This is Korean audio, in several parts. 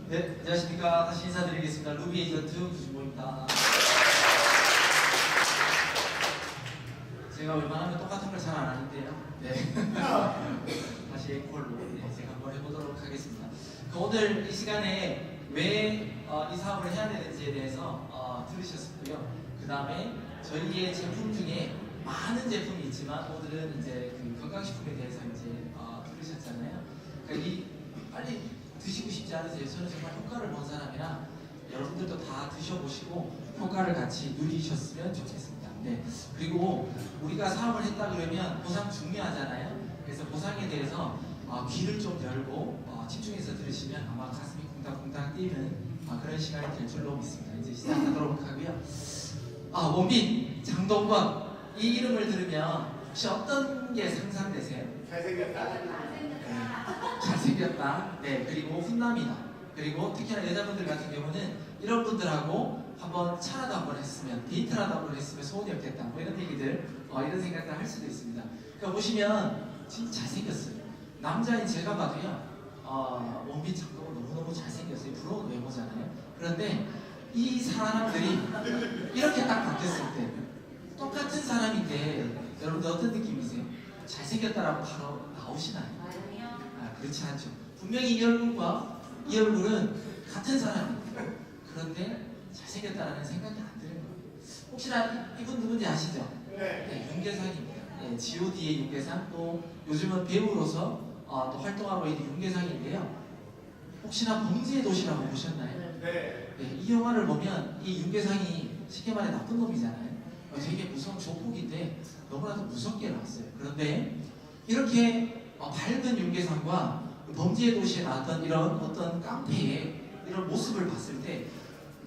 네, 안녕하십니까. 다시 인사드리겠습니다. 루비 에이전트 유진모입니다. 제가 웬만하면 똑같은 걸 잘 안 하는데요. 네. 다시 앵콜로 제가 한번 해보도록 하겠습니다. 오늘 이 시간에 왜 이 사업을 해야 되는지에 대해서 들으셨고요. 그 다음에 저희의 제품 중에 많은 제품이 있지만 오늘은 이제 그 건강식품에 대해서 이제 들으셨잖아요. 그러니까 빨리 드시고 싶지 않으세요? 저는 정말 효과를 본 사람이라 여러분들도 다 드셔보시고 효과를 같이 누리셨으면 좋겠습니다. 네. 그리고 우리가 사업을 했다 그러면 보상 중요하잖아요. 그래서 보상에 대해서 귀를 좀 열고 집중해서 들으시면 아마 가슴이 쿵닥쿵닥 뛰는 그런 시간이 될 줄로 믿습니다. 이제 시작하도록 하고요. 원빈, 장동건 이 이름을 들으면 혹시 어떤 게 상상되세요? 잘생겼다. 잘생겼다. 네, 그리고 훈남이다. 그리고 특히나 여자분들 같은 경우는 이런 분들하고 한번 차라도 한번 했으면, 데이트라도 한번 했으면 소원이 없겠다. 뭐 이런 얘기들, 이런 생각을 할 수도 있습니다. 그러니까 보시면 진짜 잘생겼어요. 남자인 제가 봐도요, 원빈 장동건 너무너무 잘생겼어요. 부러운 외모잖아요. 그런데 이 사람들이 이렇게 딱 바뀌었을 때 똑같은 사람인데 여러분들 어떤 느낌이세요? 잘생겼다라고 바로 나오시나요? 그렇지 않죠. 분명히 이 얼굴과 이 얼굴은 같은 사람입니다. 그런데 잘생겼다라는 생각이 안 드는 거예요. 혹시나 이분 누군지 아시죠? 네, 윤계상입니다. 네, G.O.D의 윤계상, 또 요즘은 배우로서 또 활동하고 있는 윤계상인데요. 혹시나 범죄의 도시라고 보셨나요? 네. 네, 이 영화를 보면 이 윤계상이 쉽게 말해 나쁜 놈이잖아요. 되게 무서운 조폭인데 너무나도 무섭게 나왔어요. 그런데 이렇게 밝은 윤계상과 범죄의 도시에 나왔던 이런 어떤 깡패의 이런 모습을 봤을 때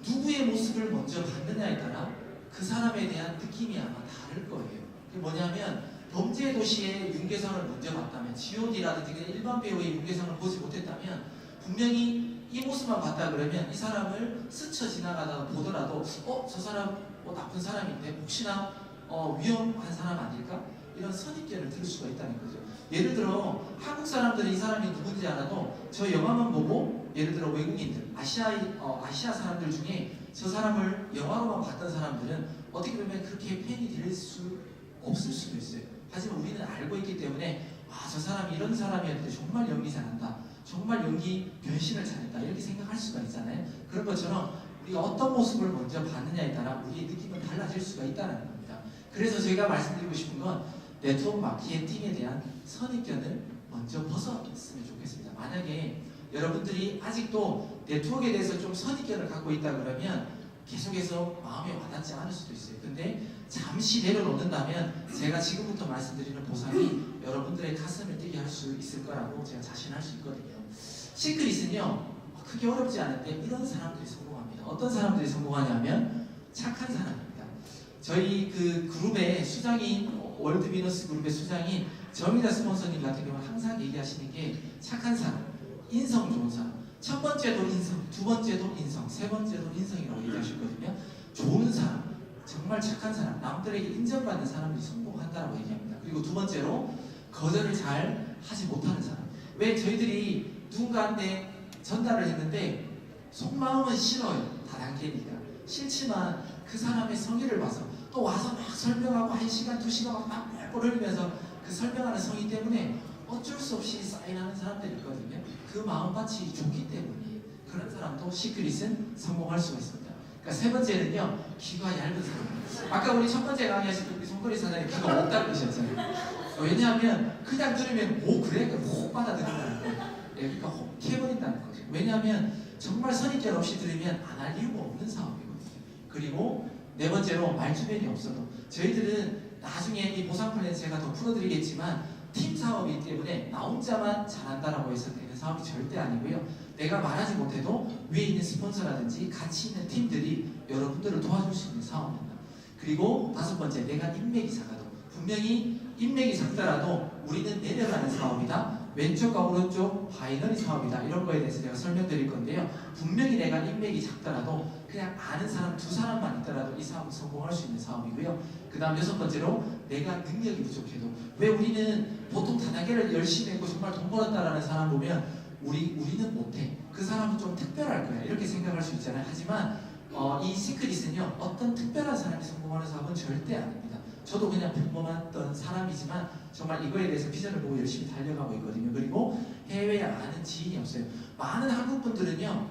누구의 모습을 먼저 봤느냐에 따라 그 사람에 대한 느낌이 아마 다를 거예요. 그게 뭐냐면 범죄의 도시의 윤계상을 먼저 봤다면, G.O.D라든지 일반 배우의 윤계상을 보지 못했다면 분명히 이 모습만 봤다 그러면 이 사람을 스쳐 지나가다가 보더라도 저 사람 나쁜 사람인데 혹시나 위험한 사람 아닐까? 이런 선입견을 들을 수가 있다는 거죠. 예를 들어 한국 사람들이 이 사람이 누군지 알아도 저 영화만 보고, 예를 들어 외국인들, 아시아 사람들 중에 저 사람을 영화로만 봤던 사람들은 어떻게 보면 그렇게 팬이 될 수 없을 수도 있어요. 하지만 우리는 알고 있기 때문에 저 사람이 이런 사람이었는데 정말 연기 잘한다, 정말 연기 변신을 잘했다, 이렇게 생각할 수가 있잖아요. 그런 것처럼 우리가 어떤 모습을 먼저 봤느냐에 따라 우리의 느낌은 달라질 수가 있다는 겁니다. 그래서 제가 말씀드리고 싶은 건 네트워크 마케팅에 대한 선입견을 먼저 벗어났으면 좋겠습니다. 만약에 여러분들이 아직도 네트워크에 대해서 좀 선입견을 갖고 있다 그러면 계속해서 마음에 와닿지 않을 수도 있어요. 근데 잠시 내려놓는다면 제가 지금부터 말씀드리는 보상이 여러분들의 가슴을 뛰게 할 수 있을 거라고 제가 자신할 수 있거든요. 시크릿은요, 크게 어렵지 않은데 이런 사람들이 성공합니다. 어떤 사람들이 성공하냐면 착한 사람입니다. 저희 그 그룹의 수장인, 월드비너스 그룹의 수장인 정의다 스폰서님 같은 경우는 항상 얘기하시는 게 착한 사람, 인성 좋은 사람. 첫 번째도 인성, 두 번째도 인성, 세 번째도 인성이라고 얘기하셨거든요. 좋은 사람, 정말 착한 사람, 남들에게 인정받는 사람들이 성공한다라고 얘기합니다. 그리고 두 번째로 거절을 잘 하지 못하는 사람. 왜 저희들이 누군가한테 전달을 했는데 속마음은 싫어요. 다단계니까. 싫지만 그 사람의 성의를 봐서 또 와서 막 설명하고 1시간, 2시간 막 흘리면서 그 설명하는 성의 때문에 어쩔 수 없이 사인하는 사람들이 있거든요. 그 마음밭이 좋기 때문에 그런 사람도 시크릿은 성공할 수가 있습니다. 그러니까 세 번째는요, 귀가 얇은 사람. 아까 우리 첫 번째 강의하실 때 우리 송거리 사장님 귀가 없다고 그러셨잖아요. 왜냐하면 그냥 들으면 그래? 혹 받아들인다는 거예요. 그러니까 혹 해버린다는 거죠. 왜냐하면 정말 선입견 없이 들으면 안 할 이유가 없는 사업이거든요. 그리고 네 번째로 말주변이 없어도, 저희들은 나중에 이 보상 플랜 제가 더 풀어드리겠지만 팀 사업이기 때문에 나 혼자만 잘한다라고 해서 되는 사업이 절대 아니고요. 내가 말하지 못해도 위에 있는 스폰서라든지 같이 있는 팀들이 여러분들을 도와줄 수 있는 사업입니다. 그리고 다섯 번째, 내가 인맥이 작아도, 분명히 인맥이 작더라도 우리는 내려가는 사업이다, 왼쪽과 오른쪽 바이너리 사업이다, 이런 거에 대해서 제가 설명드릴 건데요. 분명히 내가 인맥이 작더라도 그냥 아는 사람 두 사람만 있더라도 이 사업은 성공할 수 있는 사업이고요. 그 다음 여섯 번째로, 내가 능력이 부족해도, 왜 우리는 보통 다단계를 열심히 했고 정말 돈 벌었다라는 사람 보면 우리는 못해. 그 사람 사람은 좀 특별할 거야 이렇게 생각할 수 있잖아요. 하지만 이 시크릿은요 어떤 특별한 사람이 성공하는 사업은 절대 아닙니다. 저도 그냥 평범했던 사람이지만 정말 이거에 대해서 비전을 보고 열심히 달려가고 있거든요. 그리고 해외에 아는 지인이 없어요. 많은 한국 분들은요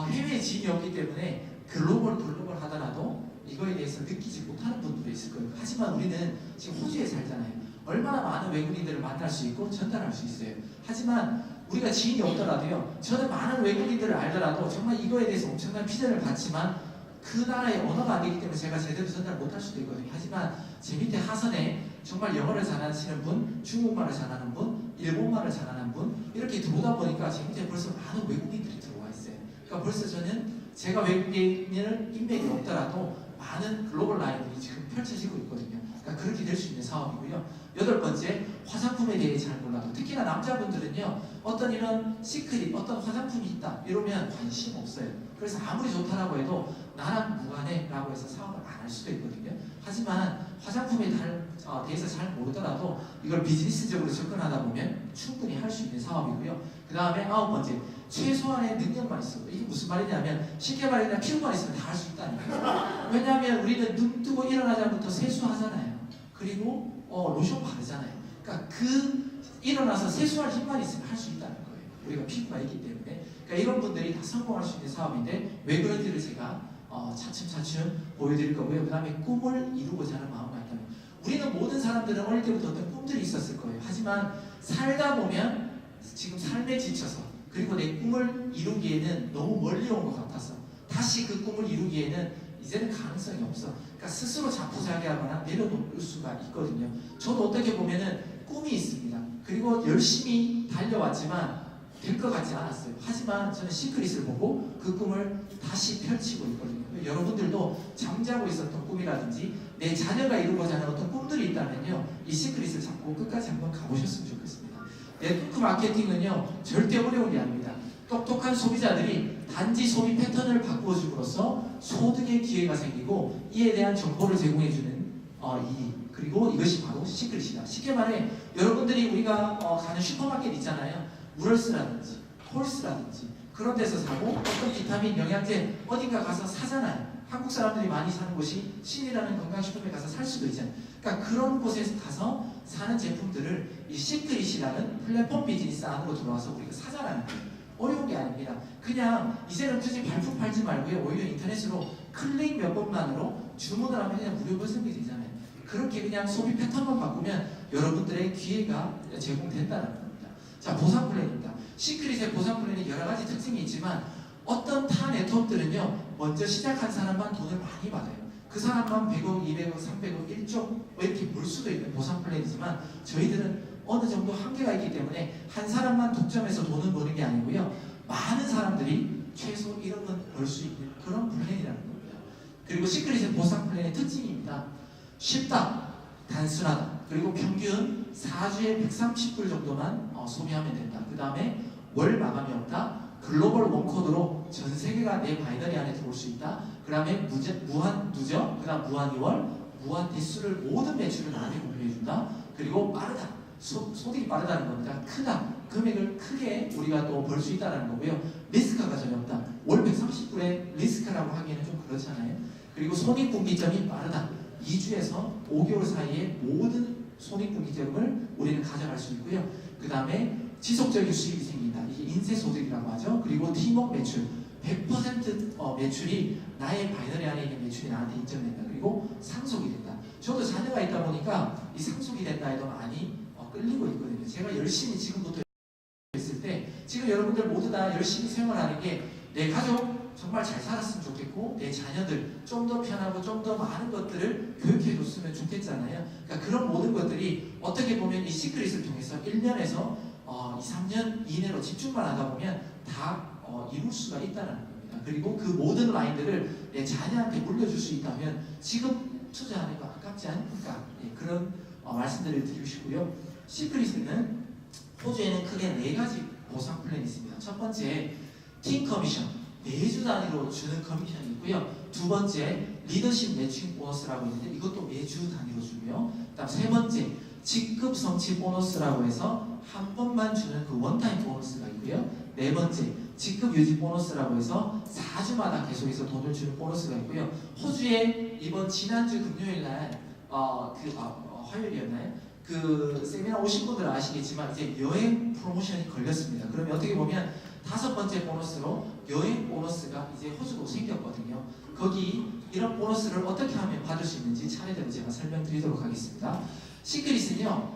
해외에 지인이 없기 때문에 글로벌 하더라도 이거에 대해서 느끼지 못하는 분들도 있을 거예요. 하지만 우리는 지금 호주에 살잖아요. 얼마나 많은 외국인들을 만날 수 있고 전달할 수 있어요. 하지만 우리가 지인이 없더라도요 저는 많은 외국인들을 알더라도 정말 이거에 대해서 엄청난 비전을 받지만 그 나라의 언어가 안 되기 때문에 제가 제대로 전달 못할 수도 있거든요. 하지만 제 밑에 하선에 정말 영어를 잘하시는 분, 중국말을 잘하는 분, 일본말을 잘하는 분 이렇게 들어오다 보니까 제 밑에 벌써 많은 외국인들이 들어와 있어요. 그러니까 벌써 저는 제가 외국인을 인맥이 없더라도 많은 글로벌 라인들이 지금 펼쳐지고 있거든요. 그러니까 그렇게 될 수 있는 사업이고요. 8번째, 화장품에 대해 잘 몰라도 특히나 남자분들은요 어떤 이런 시크릿, 어떤 화장품이 있다 이러면 관심 없어요. 그래서 아무리 좋다라고 해도 나랑 무관해 라고 해서 사업을 안 할 수도 있거든요. 하지만 화장품에 대해서 잘 모르더라도 이걸 비즈니스적으로 접근하다 보면 충분히 할 수 있는 사업이고요. 그 다음에 9번째, 최소한의 능력만 있어도 이게 무슨 말이냐면 쉽게 말해 그냥 피부만 있으면 다 할 수 있다는 거예요. 왜냐하면 우리는 눈 뜨고 일어나자부터 세수하잖아요. 그리고 로션 바르잖아요. 그러니까 일어나서 세수할 힘만 있으면 할 수 있다는 거예요. 우리가 피부가 있기 때문에. 그러니까 이런 분들이 다 성공할 수 있는 사업인데 왜 그런지를 제가 차츰차츰 보여드릴 거고요. 그 다음에 꿈을 이루고자 하는 마음이 있다면 우리는 모든 사람들은 어릴 때부터 어떤 꿈들이 있었을 거예요. 하지만 살다 보면 지금 삶에 지쳐서 그리고 내 꿈을 이루기에는 너무 멀리 온 것 같아서 다시 그 꿈을 이루기에는 이제는 가능성이 없어. 그러니까 스스로 자포자기하거나 내려놓을 수가 있거든요. 저도 어떻게 보면은 꿈이 있습니다. 그리고 열심히 달려왔지만 될 것 같지 않았어요. 하지만 저는 시크릿을 보고 그 꿈을 다시 펼치고 있거든요. 여러분들도 잠자고 있었던 꿈이라든지 내 자녀가 이루고자 하는 어떤 꿈들이 있다면요 이 시크릿을 잡고 끝까지 한번 가보셨으면 좋겠습니다. 네트워크 마케팅은요 절대 어려운 게 아닙니다. 똑똑한 소비자들이 단지 소비 패턴을 바꾸어줌으로써 소득의 기회가 생기고 이에 대한 정보를 제공해주는 그리고 이것이 바로 시크릿이다. 쉽게 말해 여러분들이 우리가 가는 슈퍼마켓 있잖아요. 우럴스라든지 콜스라든지 그런 데서 사고 어떤 비타민, 영양제 어딘가 가서 사잖아요. 한국 사람들이 많이 사는 곳이 신이라는 건강식품에 가서 살 수도 있잖아요. 그러니까 그런 곳에서 가서 사는 제품들을 이 시크릿이라는 플랫폼 비즈니스 안으로 들어와서 우리가 사자라는 거예요. 어려운 게 아닙니다. 그냥 이제는 굳이 발품 팔지 말고요. 오히려 인터넷으로 클릭 몇 번만으로 주문을 하면 그냥 무료 배송이 되잖아요. 그렇게 그냥 소비 패턴만 바꾸면 여러분들의 기회가 제공된다는 겁니다. 자, 보상 플랜입니다. 시크릿의 보상 플랜이 여러 가지 특징이 있지만 어떤 타 네트워크들은요 먼저 시작한 사람만 돈을 많이 받아요. 그 사람만 100억, 200억, 300억, 1조 이렇게 벌 수도 있는 보상 플랜이지만 저희들은 어느 정도 한계가 있기 때문에 한 사람만 독점해서 돈을 버는 게 아니고요 많은 사람들이 최소 1억은 벌 수 있는 그런 플랜이라는 겁니다. 그리고 시크릿의 보상 플랜의 특징입니다. 쉽다, 단순하다, 그리고 평균 4주에 130불 정도만 소비하면 된다. 그 다음에 월 마감이 없다, 글로벌 원코드로 전 세계가 내 바이너리 안에 들어올 수 있다. 그 다음에 무한 누적, 그 다음 무한 2월, 무한 대수를 모든 매출을 나한테 공유해준다. 그리고 빠르다, 소득이 빠르다는 겁니다. 크다, 금액을 크게 우리가 또 벌 수 있다는 거고요. 리스크가 전혀 없다. 월 130불에 리스크라고 하기에는 좀 그렇잖아요. 그리고 손익분기점이 빠르다. 2주에서 5개월 사이에 모든 손익분기점을 우리는 가져갈 수 있고요. 그 다음에 지속적인 수익이 생긴다. 이게 인쇄소득이라고 하죠. 그리고 팀워크 매출 100% 매출이 나의 바이너리 안에 있는 매출이 나한테 인정된다. 그리고 상속이 된다. 저도 자녀가 있다 보니까 이 상속이 된다 해도 많이 끌리고 있거든요. 제가 열심히 지금부터 했을 때 지금 여러분들 모두 다 열심히 생활하는 게 내 가족 정말 잘 살았으면 좋겠고 내 자녀들 좀 더 편하고 좀 더 많은 것들을 교육해 줬으면 좋겠잖아요. 그러니까 그런 모든 것들이 어떻게 보면 이 시크릿을 통해서 1년에서 2, 3년 이내로 집중만 하다 보면 다 이룰 수가 있다는 겁니다. 그리고 그 모든 라인들을 내 자녀한테 물려줄 수 있다면 지금 투자하는 거 아깝지 않을까? 그런 말씀들을 드리고 싶고요. 시크릿은 호주에는 크게 4가지 보상 플랜이 있습니다. 첫 번째, 팀 커미션, 매주 단위로 주는 커미션이 있고요. 두 번째, 리더십 매칭 보너스라고 있는데 이것도 매주 단위로 주고요. 그다음 세 번째, 직급 성취 보너스라고 해서 한 번만 주는 그 원타임 보너스가 있고요. 네 번째, 직급 유지 보너스라고 해서 4주마다 계속해서 돈을 주는 보너스가 있고요. 호주에 이번 지난주 금요일 날 화요일이었나요? 그 세미나 오신 분들은 아시겠지만 이제 여행 프로모션이 걸렸습니다. 그러면 어떻게 보면 5번째 보너스로 여행 보너스가 이제 호주도 생겼거든요. 거기 이런 보너스를 어떻게 하면 받을 수 있는지 차례대로 제가 설명드리도록 하겠습니다. 시크릿은요,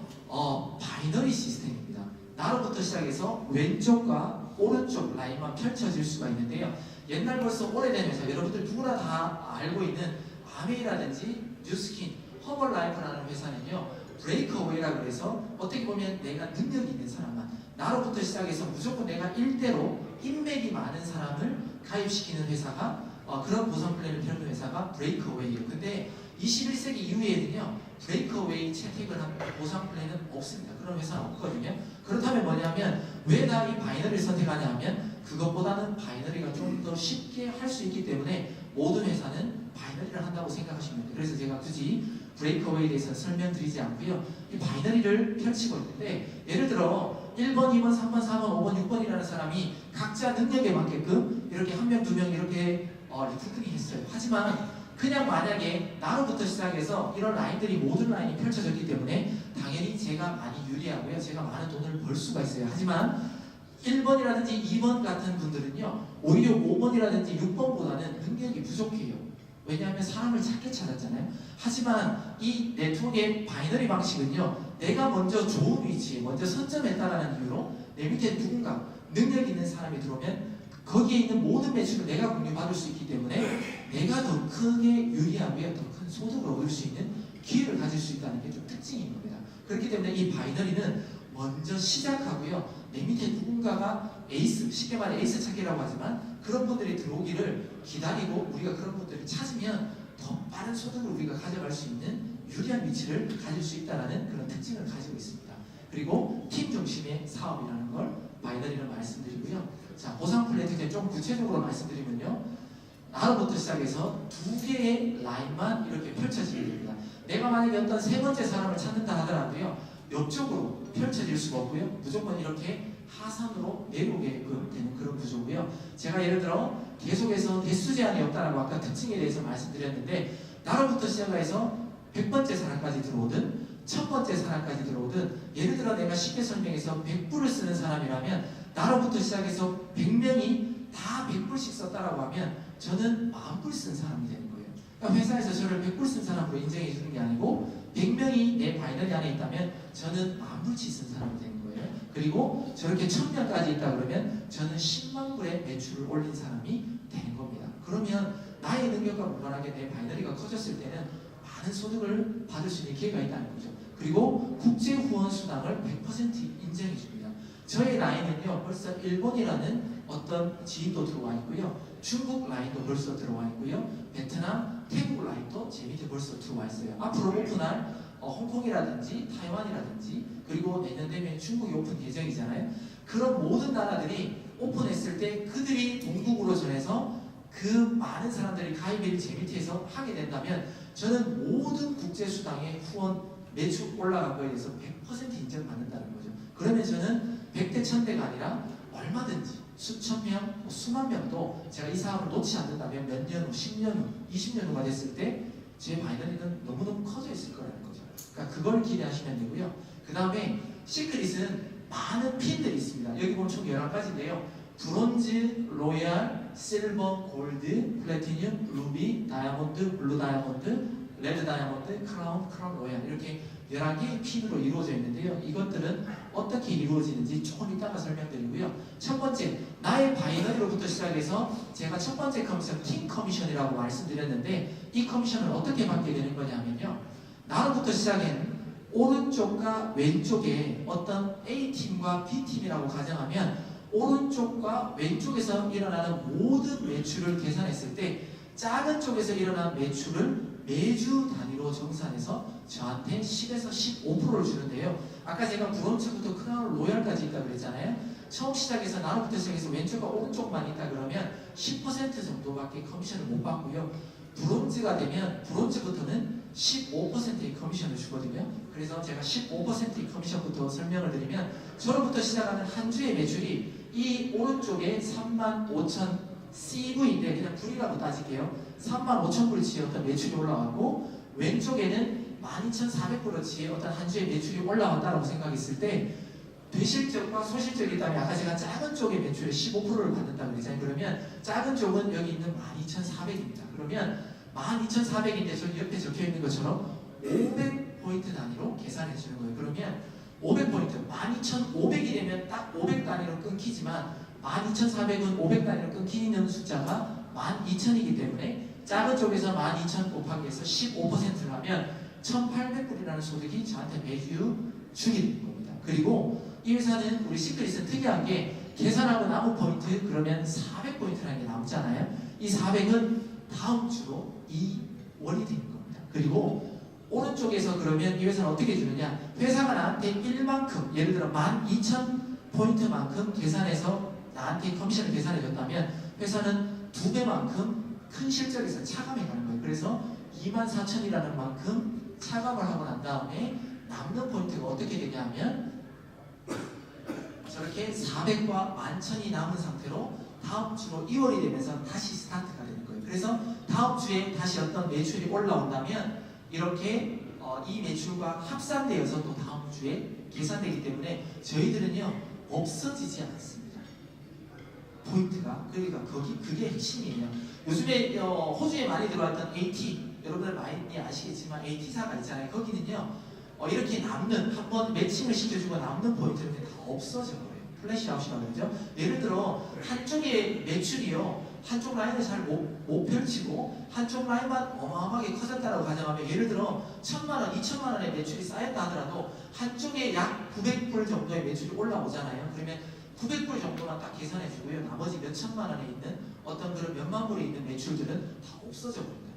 바이너리 시스템입니다. 나로부터 시작해서 왼쪽과 오른쪽 라인만 펼쳐질 수가 있는데요. 옛날 벌써 오래된 회사, 여러분들 누구나 다 알고 있는 아메이라든지 뉴스킨, 허벌라이프라는 회사는요, 브레이크어웨이라고 해서 어떻게 보면 내가 능력이 있는 사람만, 나로부터 시작해서 무조건 내가 일대로 인맥이 많은 사람을 가입시키는 회사가 그런 보상 플랜을 펴는 회사가 브레이크어웨이예요. 근데 21세기 이후에는요, 브레이크어웨이 채택을 한 보상 플랜은 없습니다. 그런 회사는 없거든요. 그렇다면 뭐냐면 왜 다 이 바이너리를 선택하냐 하면 그것보다는 바이너리가 좀 더 쉽게 할 수 있기 때문에 모든 회사는 바이너리를 한다고 생각하시면 돼요. 그래서 제가 굳이 브레이크어웨이에 대해서 설명드리지 않고요. 이 바이너리를 펼치고 있는데, 예를 들어 1번, 2번, 3번, 4번, 5번, 6번이라는 사람이 각자 능력에 맞게끔 이렇게 한 명, 두 명 이렇게 리크루팅이 했어요. 하지만 그냥 만약에 나로부터 시작해서 이런 라인들이 모든 라인이 펼쳐졌기 때문에 당연히 제가 많이 유리하고요. 제가 많은 돈을 벌 수가 있어요. 하지만 1번이라든지 2번 같은 분들은요, 오히려 5번이라든지 6번보다는 능력이 부족해요. 왜냐하면 사람을 작게 찾았잖아요. 하지만 이 네트워크의 바이너리 방식은요, 내가 먼저 좋은 위치에 먼저 선점했다라는 이유로 내 밑에 누군가 능력 있는 사람이 들어오면 거기에 있는 모든 매출을 내가 공유받을 수 있기 때문에 내가 더 크게 유리하고요, 더 큰 소득을 얻을 수 있는 기회를 가질 수 있다는 게 좀 특징인 겁니다. 그렇기 때문에 이 바이너리는 먼저 시작하고요, 내 밑에 누군가가 에이스, 쉽게 말해 에이스 찾기라고 하지만 그런 분들이 들어오기를 기다리고 우리가 그런 분들을 찾으면 더 빠른 소득을 우리가 가져갈 수 있는 유리한 위치를 가질 수 있다는 그런 특징을 가지고 있습니다. 그리고 팀 중심의 사업이라는 걸 바이너리를 말씀드리고요. 자, 보상 플랫에 좀 구체적으로 말씀드리면요, 나로부터 시작해서 2개의 라인만 이렇게 펼쳐지게 됩니다. 내가 만약에 어떤 세 번째 사람을 찾는다 하더라도요, 옆쪽으로 펼쳐질 수가 없고요, 무조건 이렇게 하산으로 내려오게끔 되는 그런 구조고요. 제가 예를 들어 계속해서 개수 제한이 없다라고 아까 특징에 대해서 말씀드렸는데, 나로부터 시작해서 100번째 사람까지 들어오든 1000번째 사람까지 들어오든, 예를 들어 내가 쉽게 설명해서 100불을 쓰는 사람이라면 나로부터 시작해서 100명이 다 100불씩 썼다라고 하면 저는 10,000불 쓴 사람이 되는 거예요. 그러니까 회사에서 저를 100불 쓴 사람으로 인정해 주는 게 아니고 100명이 내 바이너리 안에 있다면 저는 10,000불치 쓴 사람이 되는 거예요. 그리고 저렇게 1000명까지 있다 그러면 저는 10만 불의 매출을 올린 사람이 되는 겁니다. 그러면 나의 능력과 무관하게 내 바이너리가 커졌을 때는 많은 소득을 받을 수 있는 기회가 있다는 거죠. 그리고 국제 후원 수당을 100% 인정해 줍니다. 저의 라인은요, 벌써 일본이라는 어떤 지인도 들어와 있고요, 중국 라인도 벌써 들어와 있고요, 베트남, 태국 라인도 제 밑에 벌써 들어와 있어요. 앞으로 오픈할 홍콩이라든지 타이완이라든지, 그리고 내년 되면 중국이 오픈 예정이잖아요. 그런 모든 나라들이 오픈했을 때 그들이 동북으로 전해서 그 많은 사람들이 가입을 제 밑에서 하게 된다면 저는 모든 국제수당의 후원 매출 올라간 거에 대해서 100% 인정받는다는 거죠. 그러면 저는 100대 1000대가 아니라 얼마든지 수천 명, 수만 명도 제가 이 사업을 놓지 않는다면 몇 년 후, 10년 후, 20년 후가 됐을 때 제 바이너리는 너무너무 커져 있을 거라는 거죠. 그러니까 그걸 기대하시면 되고요. 그 다음에 시크릿은 많은 핀들이 있습니다. 여기 보면 총 11가지인데요. 브론즈, 로얄, 실버, 골드, 플래티늄, 루비, 다이아몬드, 블루 다이아몬드, 레드 다이아몬드, 크라운, 크라운 로얄, 이렇게 11개의 핀으로 이루어져 있는데요. 이것들은 어떻게 이루어지는지 조금 이따가 설명드리고요. 첫 번째, 나의 바이너리로부터 시작해서 제가 첫 번째 커미션, 킹 커미션이라고 말씀드렸는데, 이 커미션을 어떻게 받게 되는 거냐면요, 나로부터 시작한 오른쪽과 왼쪽에 어떤 A팀과 B팀이라고 가정하면 오른쪽과 왼쪽에서 일어나는 모든 매출을 계산했을 때 작은 쪽에서 일어나는 매출을 매주 단위로 정산해서 저한테 10에서 15%를 주는데요. 아까 제가 브론즈부터 크라운 로얄까지 있다고 그랬잖아요. 처음 시작해서 나로부터 시작해서 왼쪽과 오른쪽만 있다 그러면 10% 정도밖에 커미션을 못 받고요. 브론즈가 되면 브론즈부터는 15%의 커미션을 주거든요. 그래서 제가 15%의 커미션부터 설명을 드리면 저로부터 시작하는 한 주의 매출이 이 오른쪽에 35,000 CV인데 그냥 불이라고 따질게요. 35,000불치의 어떤 매출이 올라왔고 왼쪽에는 12,400불어치의 어떤 한 주의 매출이 올라왔다고 생각했을 때 대실적과 소실적이 있다면 아까 제가 작은 쪽의 매출의 15%를 받는다고 그랬잖아요. 그러면 작은 쪽은 여기 있는 12,400입니다. 그러면 12,400인데 저기 옆에 적혀 있는 것처럼 500포인트 단위로 계산해 주는 거예요. 그러면 500포인트, 12,500이 되면 딱 500 단위로 끊기지만 12,400은 500 단위로 끊기는 숫자가 12,000이기 때문에 작은 쪽에서 12,000 곱하기 해서 15%를 하면 1,800불이라는 소득이 저한테 매주 주게 되는 겁니다. 그리고 이 회사는 우리 시크릿은 특이한 게 계산하고 남은 포인트 그러면 400포인트라는 게 남잖아요. 이 400은 다음 주로 2월이 되는 겁니다. 그리고 오른쪽에서 그러면 이 회사는 어떻게 주느냐? 회사가 나한테 1만큼 예를 들어 12,000포인트만큼 계산해서 나한테 커미션을 계산해 줬다면 회사는 2배만큼 큰 실적에서 차감해 가는 거예요. 그래서 24,000이라는 만큼 차감을 하고 난 다음에 남는 포인트가 어떻게 되냐 하면 저렇게 400과 11,000이 남은 상태로 다음 주로 2월이 되면서 다시 스타트가 되는 거예요. 그래서 다음 주에 다시 어떤 매출이 올라온다면 이렇게 이 매출과 합산되어서 또 다음 주에 계산되기 때문에 저희들은요 없어지지 않습니다. 포인트가 그러니까 그게 핵심이에요. 요즘에 호주에 많이 들어왔던 AT 여러분들 많이 아시겠지만 AT사가 있잖아요. 거기는요 이렇게 남는 한번 매칭을 시켜주고 남는 포인트는 다 없어져 버려요. 플래시아웃이라고 그러죠. 예를 들어 한쪽의 매출이요 한쪽 라인을 잘 못 펼치고 한쪽 라인만 어마어마하게 커졌다고 가정하면 예를 들어 1,000만원, 2,000만원의 매출이 쌓였다 하더라도 한쪽에 약 900불 정도의 매출이 올라오잖아요. 그러면 900불 정도만 딱 계산해 주고요. 나머지 몇 천만원에 있는 어떤 그런 몇만 불에 있는 매출들은 다 없어져 버린다.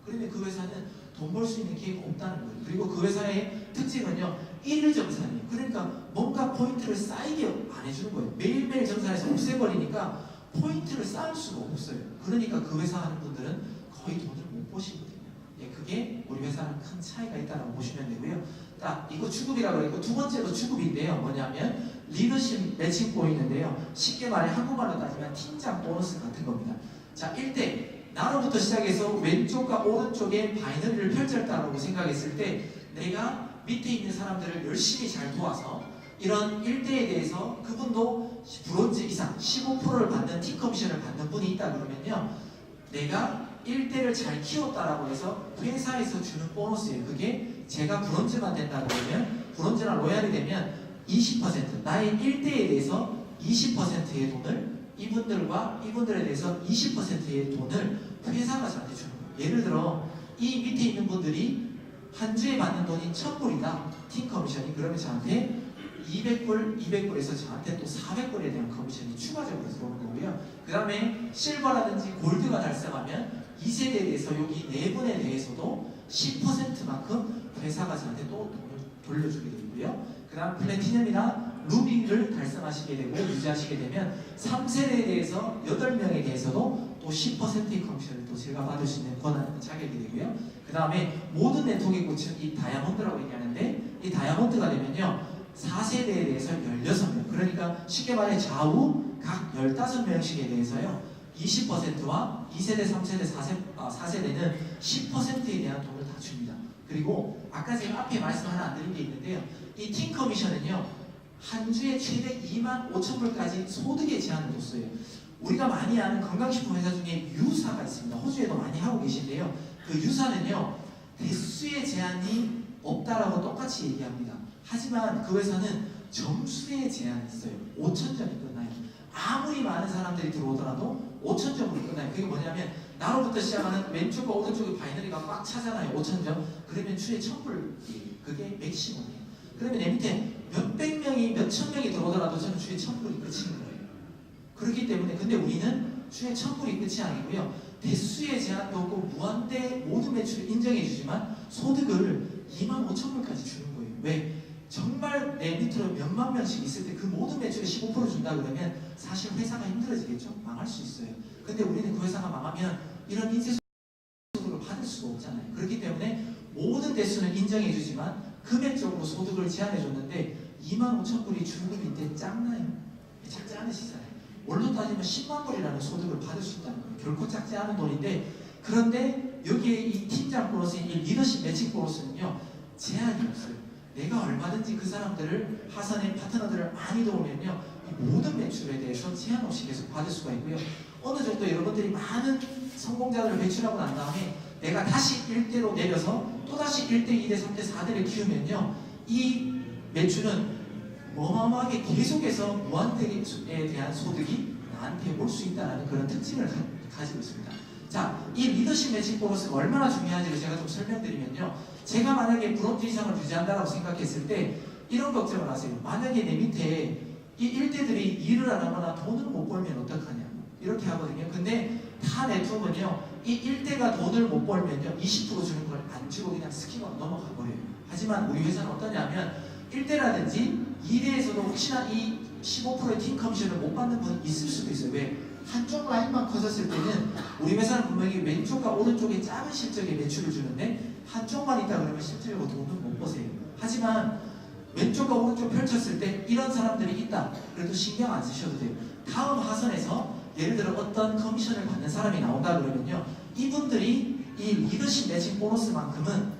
그러면 그 회사는 돈 벌 수 있는 기회가 없다는 거예요. 그리고 그 회사의 특징은요 1일 정산이에요. 그러니까 뭔가 포인트를 쌓이게 안 해주는 거예요. 매일매일 정산해서 없애버리니까 포인트를 쌓을 수가 없어요. 그러니까 그 회사 하는 분들은 거의 돈을 못 버시거든요. 예, 그게 우리 회사랑 큰 차이가 있다고 보시면 되고요. 딱 이거 주급이라고 했고 두 번째도 주급인데요. 뭐냐면 리더십 매칭 포인트인데요. 쉽게 말해 한국말로 따지면 팀장 보너스 같은 겁니다. 자, 1대 나로부터 시작해서 왼쪽과 오른쪽에 바이너리를 펼쳤다고 생각했을 때 내가 밑에 있는 사람들을 열심히 잘 도와서 이런 1대에 대해서 그분도 브론즈 이상 15%를 받는 팀 커미션을 받는 분이 있다 그러면요 내가 1대를 잘 키웠다라고 해서 회사에서 주는 보너스예요. 그게 제가 브론즈만 된다 그러면 브론즈나 로얄이 되면 20% 나의 1대에 대해서 20%의 돈을 이분들과 이분들에 대해서 20%의 돈을 회사가 저한테 주는 거예요. 예를 들어 이 밑에 있는 분들이 한 주에 받는 돈이 1,000불이다 팀 커미션이 그러면 저한테 200불에서 저한테 또 400불에 대한 커미션이 추가적으로 들어오는 거고요. 그 다음에 실버라든지 골드가 달성하면 2세대에 대해서 여기 4분에 대해서도 10%만큼 회사가 저한테 또 돈을 돌려주게 되고요. 그 다음 플래티넘이나 루비를 달성하시게 되고 유지하시게 되면 3세대에 대해서 8명에 대해서도 또 10%의 커미션을 또 제가 받을 수 있는 권한 자격이 되고요. 그 다음에 모든 네트워크에 꽂힌 이 다이아몬드라고 얘기하는데 이 다이아몬드가 되면요 4세대에 대해서 16명 그러니까 쉽게 말해 좌우 각 15명씩에 대해서요 20%와 2세대, 3세대, 4세대는 10%에 대한 돈을 다 줍니다. 그리고 아까 제가 앞에 말씀 하나 안 드린 게 있는데요 이 팀 커미션은요 한 주에 최대 25,000불까지 소득의 제한을 뒀어요. 우리가 많이 아는 건강식품 회사 중에 유사가 있습니다. 호주에도 많이 하고 계신데요 그 유사는요 대수의 제한이 없다라고 똑같이 얘기합니다. 하지만 그 회사는 점수의 제한이 있어요. 5,000점이 끝나요. 아무리 많은 사람들이 들어오더라도 5,000점으로 끝나요. 그게 뭐냐면 나로부터 시작하는 왼쪽과 오른쪽의 바이너리가 꽉 차잖아요. 5,000점. 그러면 주에 1,000불 그게 맥시멈이에요. 그러면 내 밑에 몇백 명이 몇천 명이 들어오더라도 저는 주에 1,000불이 끝인 거예요. 그렇기 때문에 근데 우리는 주에 1,000불이 끝이 아니고요. 대수의 제한도 없고 무한대 모든 매출을 인정해 주지만 소득을 25,000불까지 주는 거예요. 왜? 정말 내 밑으로 몇만 명씩 있을 때 그 모든 매출에 15% 준다 그러면 사실 회사가 힘들어지겠죠? 망할 수 있어요. 근데 우리는 그 회사가 망하면 이런 인쇄 소득을 받을 수가 없잖아요. 그렇기 때문에 모든 대수는 인정해주지만 금액적으로 소득을 제한해줬는데 25,000불이 중급인데 작나요? 작지 않으시잖아요. 원로 따지면 10만 불이라는 소득을 받을 수 있다는 거예요. 결코 작지 않은 돈인데, 그런데 여기에 이 팀장 보너스인 이 리더십 매칭 보너스는요, 제한이 없어요. 내가 얼마든지 그 사람들을, 하선의 파트너들을 많이 도우면요, 이 모든 매출에 대해서 제한 없이 계속 받을 수가 있고요. 어느 정도 여러분들이 많은 성공자들을 매출하고 난 다음에 내가 다시 1대로 내려서 또다시 1대, 2대, 3대, 4대를 키우면요, 이 매출은 어마어마하게 계속해서 무한대에 대한 소득이 나한테 올 수 있다는 그런 특징을 가지고 있습니다. 자, 이 리더십 매칭 보너스가 얼마나 중요한지를 제가 좀 설명드리면요, 제가 만약에 브론즈 이상을 유지한다고 생각했을 때 이런 걱정을 하세요. 만약에 내 밑에 이 1대들이 일을 안 하거나 돈을 못 벌면 어떡하냐, 이렇게 하거든요. 근데 타 네트워크는요, 이 1대가 돈을 못 벌면요, 20% 주는 걸 안 주고 그냥 스킵하고 넘어가 버려요. 하지만 우리 회사는 어떠냐면 1대라든지 2대에서도 혹시나 이 15%의 팀 커미션을 못 받는 분이 있을 수도 있어요. 왜? 한쪽 라인만 커졌을 때는 우리 회사는 분명히 왼쪽과 오른쪽에 작은 실적의 매출을 주는데 한쪽만 있다 그러면 실질적으로 돈은 못 버세요. 하지만 왼쪽과 오른쪽 펼쳤을 때 이런 사람들이 있다, 그래도 신경 안 쓰셔도 돼요. 다음 하선에서 예를 들어 어떤 커미션을 받는 사람이 나온다 그러면요, 이분들이 이 리더십 매칭 보너스만큼은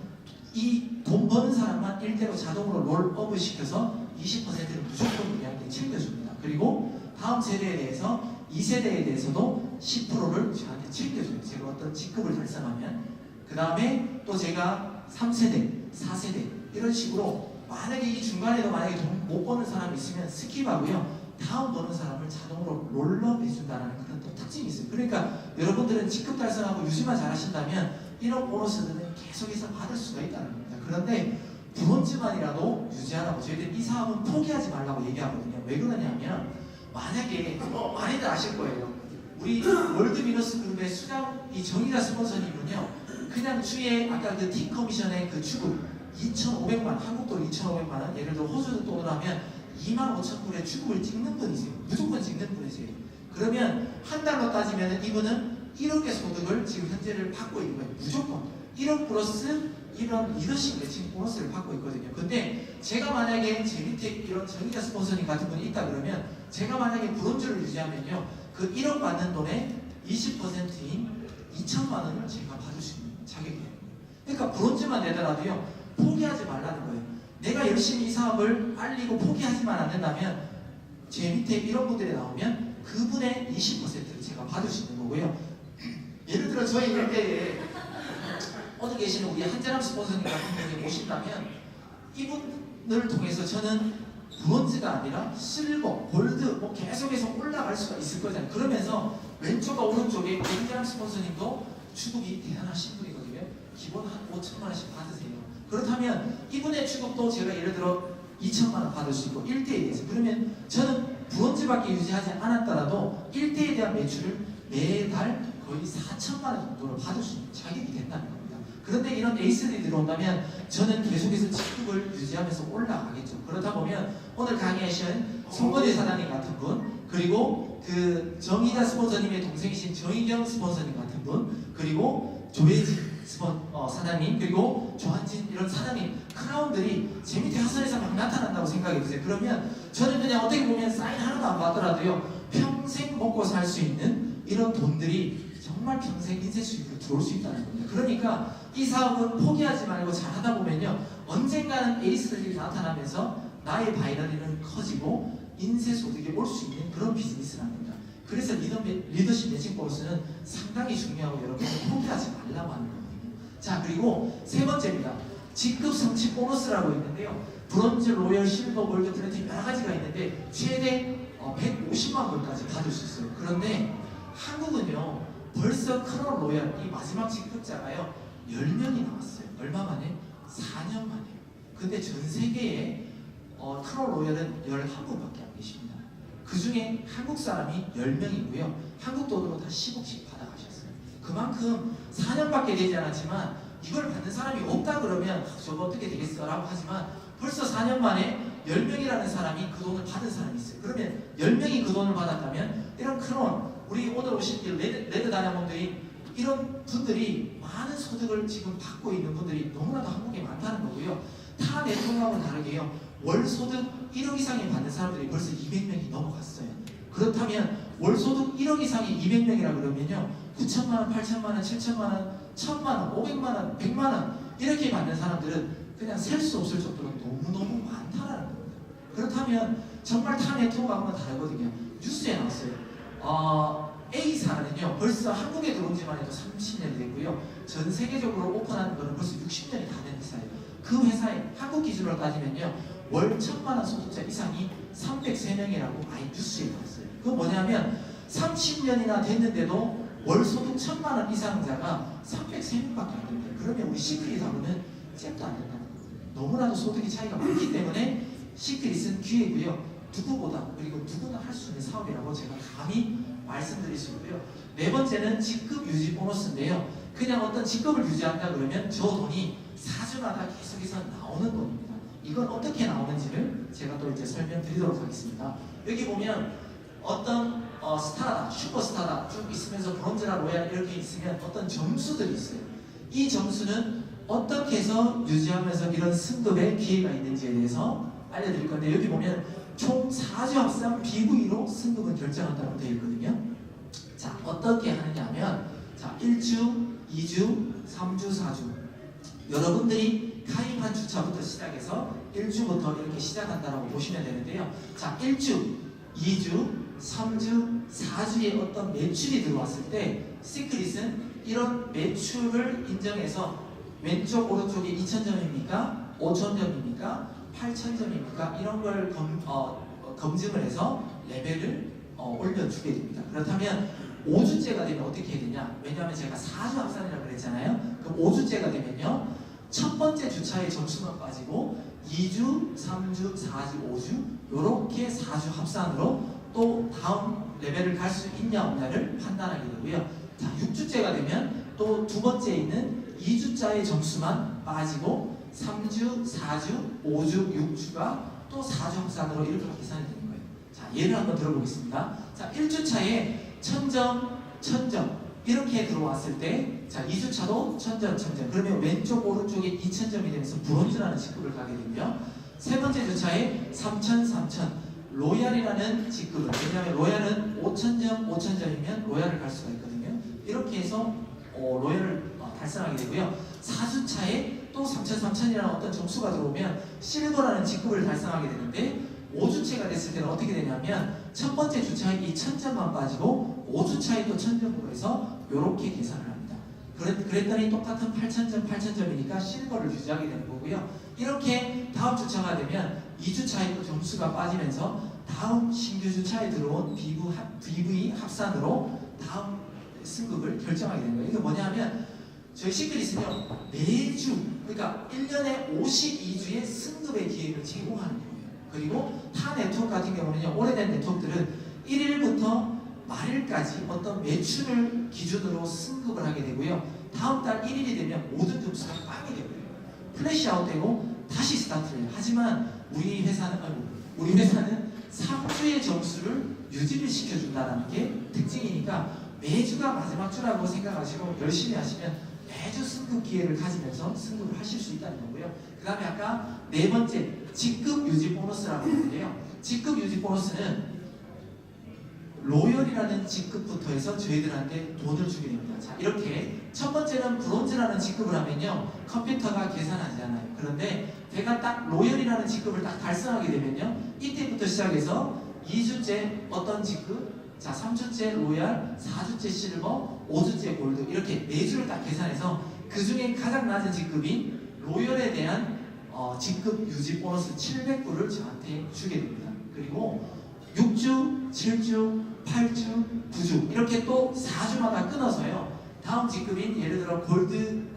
이 돈 버는 사람만 1대로 자동으로 롤업을 시켜서 20%를 무조건 우리한테 챙겨줍니다. 그리고 다음 세대에 대해서 2세대에 대해서도 10%를 저한테 챙겨줘요. 제가 어떤 직급을 달성하면. 그 다음에 또 제가 3세대, 4세대 이런 식으로 만약에 이 중간에도 만약에 돈 못 버는 사람이 있으면 스킵하고요, 다음 버는 사람을 자동으로 롤업 해준다는 그런 또 특징이 있어요. 그러니까 여러분들은 직급 달성하고 유지만 잘하신다면 이런 보너스들은 계속해서 받을 수가 있다는 겁니다. 그런데 브론즈만이라도 유지하라고 저희들이 이 사업은 포기하지 말라고 얘기하거든요. 왜 그러냐면 만약에 많이들 아실 거예요. 우리 월드비너스 그룹의 수장 이 정의자 스폰서님은요, 그냥 주에 아까 그 팀 커미션의 그 추급 2,500만, 한국 돈 2,500만 원, 예를 들어 호주 돈으로 하면 25,000불의 추급을 찍는 분이세요. 무조건 찍는 분이세요. 그러면 한 달로 따지면 이분은 1억의 소득을 지금 현재를 받고 있는 거예요. 무조건 1억 플러스 이런 리더십 매칭 보너스를 받고 있거든요. 근데 제가 만약에 제 밑에 이런 정의자 스폰서님 같은 분이 있다 그러면 제가 만약에 브론즈를 유지하면요, 그 1억 받는 돈의 20%인 2천만 원을 제가 받을 수 있는 자격이에요. 그러니까 브론즈만 내더라도요, 포기하지 말라는 거예요. 내가 열심히 이 사업을 알리고 포기하지만 않는다면 제 밑에 이런 분들이 나오면 그분의 20%를 제가 받을 수 있는 거고요. 예를 들어 저희 일대에 어디 계시는 우리 한재람 스폰서님 같은 분이 오신다면 이분을 통해서 저는 브론즈가 아니라 실버, 골드 뭐 계속해서 올라갈 수가 있을 거잖아요. 그러면서 왼쪽과 오른쪽에 한재람 스폰서님도 추급이 대단하신 분이거든요. 기본 한 5천만 원씩 받으세요. 그렇다면 이분의 추급도 제가 예를 들어 2천만 원 받을 수 있고 1대에 대해서, 그러면 저는 브론즈밖에 유지하지 않았더라도 1대에 대한 매출을 매달 거의 4천만 원 정도를 받을 수 있는 자격이 된다는 겁니다. 그런데 이런 에이스들이 들어온다면 저는 계속해서 직급을 유지하면서 올라가겠죠. 그러다 보면 오늘 강의하신 송건희 사장님 같은 분, 그리고 그 정의자 스폰서님의 동생이신 정희경 스폰서님 같은 분, 그리고 조혜진 사장님, 그리고 조한진 이런 사장님, 크라운들이 제 밑에 하선에서 막 나타난다고 생각해 보세요. 그러면 저는 그냥 어떻게 보면 사인 하나도 안 받더라도요, 평생 먹고 살 수 있는 이런 돈들이 정말 평생 인생 수익으로 들어올 수 있다는 겁니다. 그러니까 이 사업은 포기하지 말고 잘하다 보면요, 언젠가는 에이스들이 나타나면서 나의 바이러리는 커지고 인쇄 소득이 올 수 있는 그런 비즈니스라는 겁니다. 그래서 리더십 매칭 보너스는 상당히 중요하고 여러분들 포기하지 말라고 하는 거거든요. 자, 그리고 세 번째입니다. 직급 성취 보너스라고 있는데요, 브론즈, 로열, 실버, 골드, 플래티넘 여러 가지가 있는데 최대 150만 불까지 받을 수 있어요. 그런데 한국은요, 벌써 크라운 로열 이 마지막 직급자가요 10명이 나왔어요. 얼마 만에? 4년 만에요. 근데 전 세계에 크라운 로열은 11분밖에 안 계십니다. 그 중에 한국 사람이 10명이고요. 한국 돈으로 다 10억씩 받아가셨어요. 그만큼 4년밖에 되지 않았지만 이걸 받는 사람이 없다 그러면 저거 어떻게 되겠어? 라고 하지만 벌써 4년 만에 10명이라는 사람이 그 돈을 받은 사람이 있어요. 그러면 10명이 그 돈을 받았다면 이런 크라운, 우리 오늘 오신 레드 다이아몬드인 이런 분들이 많은 소득을 지금 받고 있는 분들이 너무나도 한국에 많다는 거고요. 타 네트워크하고는 다르게요. 월 소득 1억 이상이 받는 사람들이 벌써 200명이 넘어갔어요. 그렇다면 월 소득 1억 이상이 200명이라 그러면요. 9천만 원, 8천만 원, 7천만 원, 1천만 원, 500만 원, 100만 원 이렇게 받는 사람들은 그냥 셀 수 없을 정도로 너무너무 많다라는 겁니다. 그렇다면 정말 타 네트워크하고는 다르거든요. 뉴스에 나왔어요. A사는요 벌써 한국에 들어온 지만 해도 30년이 됐고요. 전 세계적으로 오픈한 거는 벌써 60년이 다 된 회사예요. 그 회사에 한국 기준으로 따지면요 월 1,000만 원 소득자 이상이 303명이라고 아예 뉴스에 나왔어요. 그건 뭐냐면 30년이나 됐는데도 월 소득 1,000만 원 이상자가 303명밖에 안 됩니다. 그러면 우리 시크릿하고는 잽도 안 된다는 거예요. 너무나도 소득의 차이가 많기 때문에 시크릿은 기회고요. 누구보다 그리고 누구나 할 수 있는 사업이라고 제가 감히 말씀드릴 수 있고요. 네 번째는 직급 유지 보너스인데요. 그냥 어떤 직급을 유지한다 그러면 저 돈이 4주마다 계속해서 나오는 돈입니다. 이건 어떻게 나오는지를 제가 또 이제 설명드리도록 하겠습니다. 여기 보면 어떤 스타다, 슈퍼스타다 쭉 있으면서 브론즈나 로얄 이렇게 있으면 어떤 점수들이 있어요. 이 점수는 어떻게 해서 유지하면서 이런 승급의 기회가 있는지에 대해서 알려드릴 건데 여기 보면 총 4주 합산 BV로 승급은 결정한다고 되어 있거든요. 자, 어떻게 하느냐 하면 자, 1주, 2주, 3주, 4주 여러분들이 가입한 주차부터 시작해서 1주부터 이렇게 시작한다라고 보시면 되는데요. 자, 1주, 2주, 3주, 4주에 어떤 매출이 들어왔을 때 시크릿은 이런 매출을 인정해서 왼쪽 오른쪽에 2,000점입니까? 5,000점입니까? 8,000점입니까? 이런 걸 검증을 해서 레벨을 올려주게 됩니다. 그렇다면 5주째가 되면 어떻게 해야 되냐? 왜냐하면 제가 4주 합산이라고 그랬잖아요. 그럼 5주째가 되면요. 첫 번째 주차의 점수만 빠지고 2주, 3주, 4주, 5주 이렇게 4주 합산으로 또 다음 레벨을 갈 수 있냐 없냐를 판단하게 되고요. 자, 6주째가 되면 또 두 번째 있는 2주짜의 점수만 빠지고 3주, 4주, 5주, 6주가 또 4주 합산으로 이렇게 계산이 되는 거예요. 자, 예를 한번 들어보겠습니다. 자, 1주차에 1000점, 1000점 이렇게 들어왔을 때 자, 2주차도 1000점, 1000점 그러면 왼쪽 오른쪽에 2000점이 되면서 브론즈라는 직급을 가게 되고요. 세 번째 주차에 3000, 3000 로얄이라는 직급을 왜냐하면 로얄은 5000점, 5000점이면 로얄을 갈 수가 있거든요. 이렇게 해서 로얄을 달성하게 되고요. 4주차에 또 3000, 3000이라는 어떤 점수가 들어오면 실버라는 직급을 달성하게 되는데 5주차가 됐을 때는 어떻게 되냐면 첫 번째 주차에 2000점만 빠지고 5주차에 또 1000점으로 해서 이렇게 계산을 합니다. 그랬더니 똑같은 8000점, 8000점이니까 실버를 유지하게 되는 거고요. 이렇게 다음 주차가 되면 2주차에 또 점수가 빠지면서 다음 신규 주차에 들어온 BV 합산으로 다음 승급을 결정하게 되는 거예요. 이게 뭐냐면 저희 시크릿은요 매주 그러니까 1년에 52주의 승급의 기회를 제공하는 거예요. 그리고 타 네트워크 같은 경우는요 오래된 네트워크들은 1일부터 말일까지 어떤 매출을 기준으로 승급을 하게 되고요. 다음 달 1일이 되면 모든 점수가 빵이 되고요. 플래시 아웃되고 다시 스타트를 해요. 하지만 우리 회사는 3주의 점수를 유지를 시켜준다는 게 특징이니까 매주가 마지막 주라고 생각하시고 열심히 하시면 매주 승급 기회를 가지면서 승급을 하실 수 있다는 거고요. 그 다음에 아까 네 번째 직급 유지 보너스라고 하는데요. 직급 유지 보너스는 로열이라는 직급부터 해서 저희들한테 돈을 주게 됩니다. 자, 이렇게 첫 번째는 브론즈라는 직급을 하면요 컴퓨터가 계산하지 않아요. 그런데 제가 딱 로열이라는 직급을 딱 달성하게 되면요 이때부터 시작해서 2주째 어떤 직급 자, 3주째 로얄, 4주째 실버, 5주째 골드 이렇게 4주를 딱 계산해서 그 중에 가장 낮은 직급인 로열에 대한 직급 유지 보너스 700불을 저한테 주게 됩니다. 그리고 6주, 7주, 8주, 9주 이렇게 또 4주마다 끊어서요. 다음 직급인 예를 들어 골드,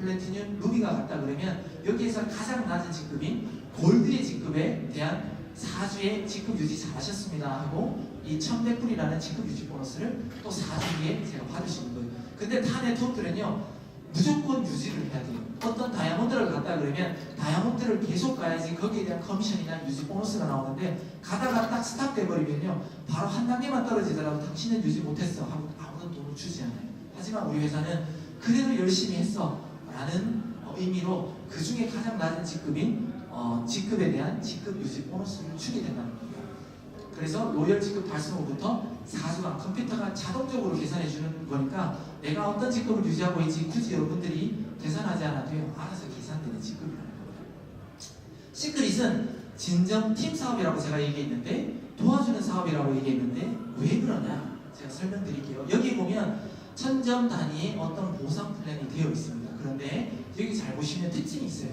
플래티늄, 루비가 갔다 그러면 여기에서 가장 낮은 직급인 골드의 직급에 대한 4주의 직급 유지 잘하셨습니다 하고 이 1100불이라는 직급 유지 보너스를 또 4주 뒤에 제가 받을 수 있는 거예요. 근데 타 네트워크들은요 무조건 유지를 해야 돼요. 어떤 다이아몬드를 갔다 그러면 다이아몬드를 계속 가야지 거기에 대한 커미션이나 유지 보너스가 나오는데 가다가 딱 스탑 돼버리면요 바로 한 단계만 떨어지더라도 당신은 유지 못했어 하고 아무런 돈을 주지 않아요. 하지만 우리 회사는 그래도 열심히 했어 라는 의미로 그 중에 가장 낮은 직급인 직급에 대한 직급 유지 보너스를 주게 된다는 겁니다. 그래서 로열 직급 달성 후부터 4주간 컴퓨터가 자동적으로 계산해주는 거니까 내가 어떤 직급을 유지하고 있지 굳이 여러분들이 계산하지 않아도요, 알아서 계산되는 직급이라는 겁니다. 시크릿은 진정 팀 사업이라고 제가 얘기했는데, 도와주는 사업이라고 얘기했는데 왜 그러냐 제가 설명드릴게요. 여기 보면 1000점 단위의 어떤 보상 플랜이 되어 있습니다. 그런데 여기 잘 보시면 특징이 있어요.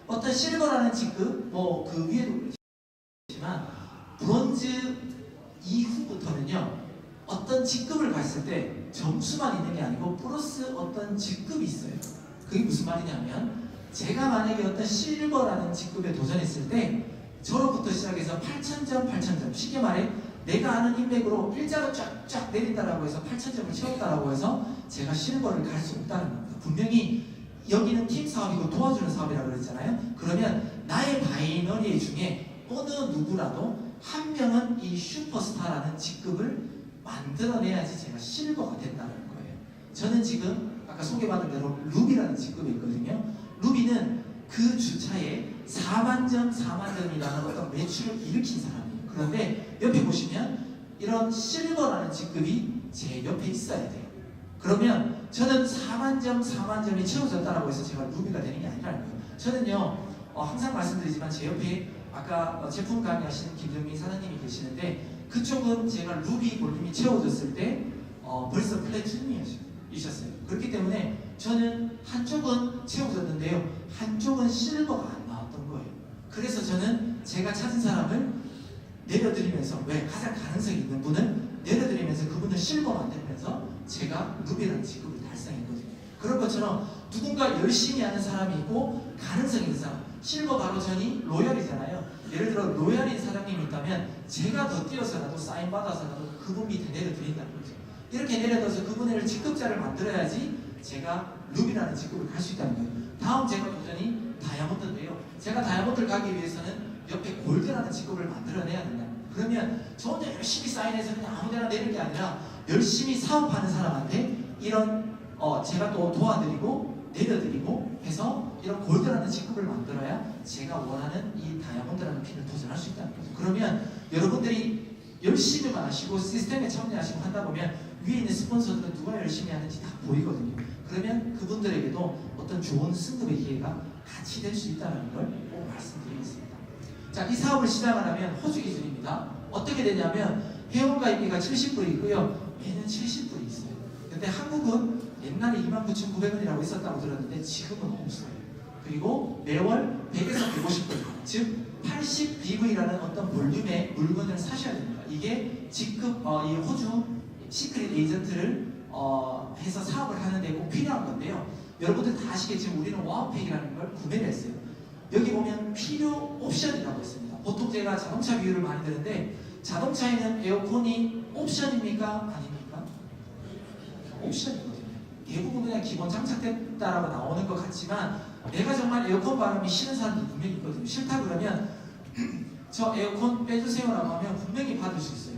어떤 실버라는 직급, 그 위에도 그렇지만 브론즈 이후부터는요, 어떤 직급을 갔을 때 점수만 있는 게 아니고 플러스 어떤 직급이 있어요. 그게 무슨 말이냐면, 제가 만약에 어떤 실버라는 직급에 도전했을 때 저로부터 시작해서 8000점, 8000점, 쉽게 말해 내가 아는 인맥으로 일자로 쫙쫙 내린다라고 해서 8000점을 채웠다라고 해서 제가 실버를 갈 수 없다는 겁니다. 분명히 여기는 팀 사업이고 도와주는 사업이라고 그랬잖아요. 그러면 나의 바이너리 중에 어느 누구라도 한 명은 이 슈퍼스타라는 직급을 만들어내야지 제가 실버가 된다는 거예요. 저는 지금 아까 소개받은 대로 루비라는 직급이 있거든요. 루비는 그 주차에 4만점, 4만점이라는 어떤 매출을 일으킨 사람이에요. 그런데 옆에 보시면 이런 실버라는 직급이 제 옆에 있어야 돼요. 그러면 저는 4만점, 4만점이 채워졌다고 해서 제가 루비가 되는 게 아니라는 거예요. 저는요, 항상 말씀드리지만 제 옆에 아까 제품 강의하시는 김정민 사장님이 계시는데, 그쪽은 제가 루비 볼륨이 채워졌을 때 벌써 플래티넘이셨어요. 그렇기 때문에 저는 한쪽은 채워졌는데요, 한쪽은 실버가 안 나왔던 거예요. 그래서 저는 제가 찾은 사람을 내려드리면서, 왜 가장 가능성이 있는 분을 내려드리면서 그분을 실버 만들면서 제가 루비라는 직급을 달성했거든요. 그런 것처럼 누군가 열심히 하는 사람이 있고 가능성이 있는 사람, 실버 바로 전이 로열이잖아요. 예를 들어 로열인 사장님이 있다면 제가 더 뛰어서라도 사인 받아서라도 그분 밑에 내려드린다는 거죠. 이렇게 내려둬서 그분을 직급자를 만들어야지 제가 루비라는 직급을 갈 수 있다는 거예요. 다음 제가 도전이 다이아몬드인데요, 제가 다이아몬드를 가기 위해서는 옆에 골드라는 직급을 만들어내야 된다. 그러면 저 혼자 열심히 사인해서 그냥 아무데나 내는 게 아니라 열심히 사업하는 사람한테 이런 제가 또 도와드리고 내려드리고 해서 이런 골드라는 직급을 만들어야 제가 원하는 이 다이아몬드라는 핀을 도전할 수 있다는 거죠. 그러면 여러분들이 열심히만 하시고 시스템에 참여하시고 하다 보면 위에 있는 스폰서들은 누가 열심히 하는지 다 보이거든요. 그러면 그분들에게도 어떤 좋은 승급의 기회가 같이 될 수 있다는 걸 꼭 말씀드리겠습니다. 자, 이 사업을 시작을 하면 호주 기준입니다. 어떻게 되냐면 회원가입비가 70불이 있고요, 매년 70불이 있어요. 근데 한국은 옛날에 29,900원이라고 있었다고 들었는데 지금은 없어요. 그리고 매월 100에서 150불, 즉 80BV라는 어떤 볼륨의 물건을 사셔야 됩니다. 이게 직급 이 호주 시크릿 에이전트를 해서 사업을 하는데 꼭 필요한 건데요. 여러분들 다 아시겠지만 우리는 와우팩이라는 걸 구매를 했어요. 여기 보면 필요 옵션이라고 있습니다. 보통 제가 자동차 비유를 많이 드는데, 자동차에는 에어컨이 옵션입니까? 아닙니까? 옵션이거든요. 대부분 그냥 기본 장착됐다라고 나오는 것 같지만, 내가 정말 에어컨 바람이 싫은 사람도 분명히 있거든요. 싫다 그러면 저 에어컨 빼주세요라고 하면 분명히 받을 수 있어요.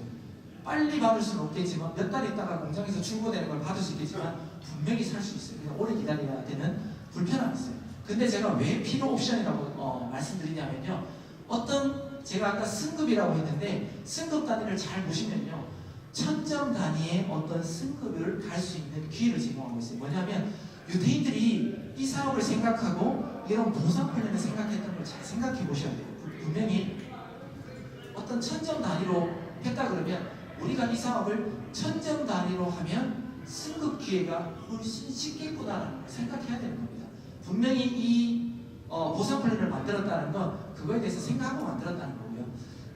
빨리 받을 수는 없겠지만 몇 달 있다가 공장에서 출고되는 걸 받을 수 있겠지만 분명히 살 수 있어요. 그냥 오래 기다려야 되는 불편함이 있어요. 근데 제가 왜 필요 옵션이라고 말씀드리냐면요, 어떤 제가 아까 승급이라고 했는데 승급 단위를 잘 보시면요, 1000점 단위의 어떤 승급을 갈 수 있는 기회를 제공하고 있어요. 뭐냐면 유태인들이 이 사업을 생각하고 이런 보상 플랜을 생각했던 걸 잘 생각해 보셔야 돼요. 분명히 어떤 1000점 단위로 했다 그러면 우리가 이 사업을 1000점 단위로 하면 승급 기회가 훨씬 쉽겠구나라는 걸 생각해야 되는 겁니다. 분명히 이 보상 플랜을 만들었다는 건 그거에 대해서 생각하고 만들었다는 거고요.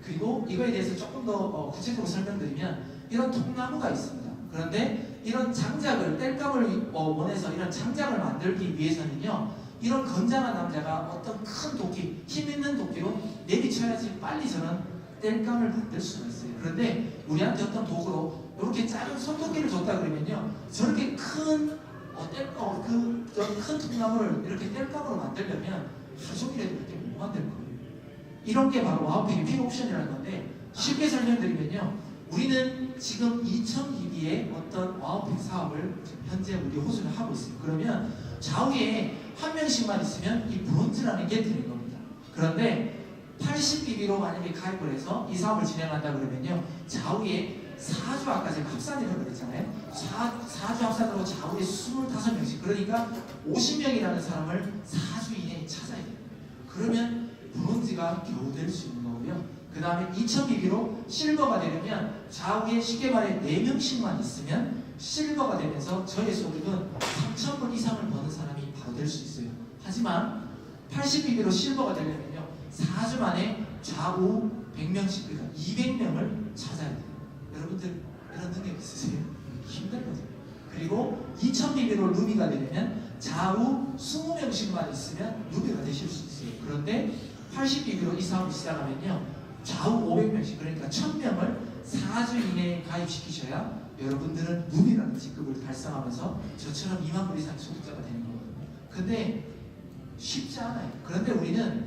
그리고 이거에 대해서 조금 더 구체적으로 설명드리면, 이런 통나무가 있습니다. 그런데 이런 장작을 땔감을 원해서 이런 장작을 만들기 위해서는요, 이런 건장한 남자가 어떤 큰 도끼, 힘 있는 도끼로 내비쳐야지 빨리 저는 땔감을 만들 수가 있어요. 그런데 우리한테 어떤 도구로 이렇게 작은 손도끼를 줬다 그러면요, 저렇게 큰 큰 통나무를 이렇게 땔감으로 만들려면 하루 종일해도 이렇게 못 만들 거예요. 이런 게 바로 와우팩의 필요 옵션이라는 건데, 쉽게 설명드리면요, 우리는 지금 2000BB의 어떤 와우팩 사업을 현재 우리 호주를 하고 있어요. 그러면 좌우에 한 명씩만 있으면 이 브론즈라는 게 되는 겁니다. 그런데 80BB로 만약에 가입을 해서 이 사업을 진행한다 그러면요, 좌우에 4주, 아까 제가 합산이라고 그랬잖아요. 4주 합산으로 좌우에 25명씩, 그러니까 50명이라는 사람을 4주 이내에 찾아야 돼요. 그러면 브론즈가 겨우 될 수 있는 거고요. 그 다음에 2000BB로 실버가 되려면 좌우에 쉽게 말해 4명씩만 있으면 실버가 되면서 저의 소득은 3,000불 이상을 버는 사람이 바로 될 수 있어요. 하지만 80BB로 실버가 되려면요, 4주 만에 좌우 100명씩, 그러니까 200명을 찾아야 돼요. 여러분들 이런 능력 있으세요? 힘들거든요. 그리고 2000BB로 루비가 되려면 좌우 20명씩만 있으면 루비가 되실 수 있어요. 그런데 80BB로 이 사업을 시작하면요, 좌우 500명씩, 그러니까 1000명을 4주 이내에 가입시키셔야 여러분들은 루비라는 직급을 달성하면서 저처럼 2만 불 이상 소득자가 되는 거거든요. 근데 쉽지 않아요. 그런데 우리는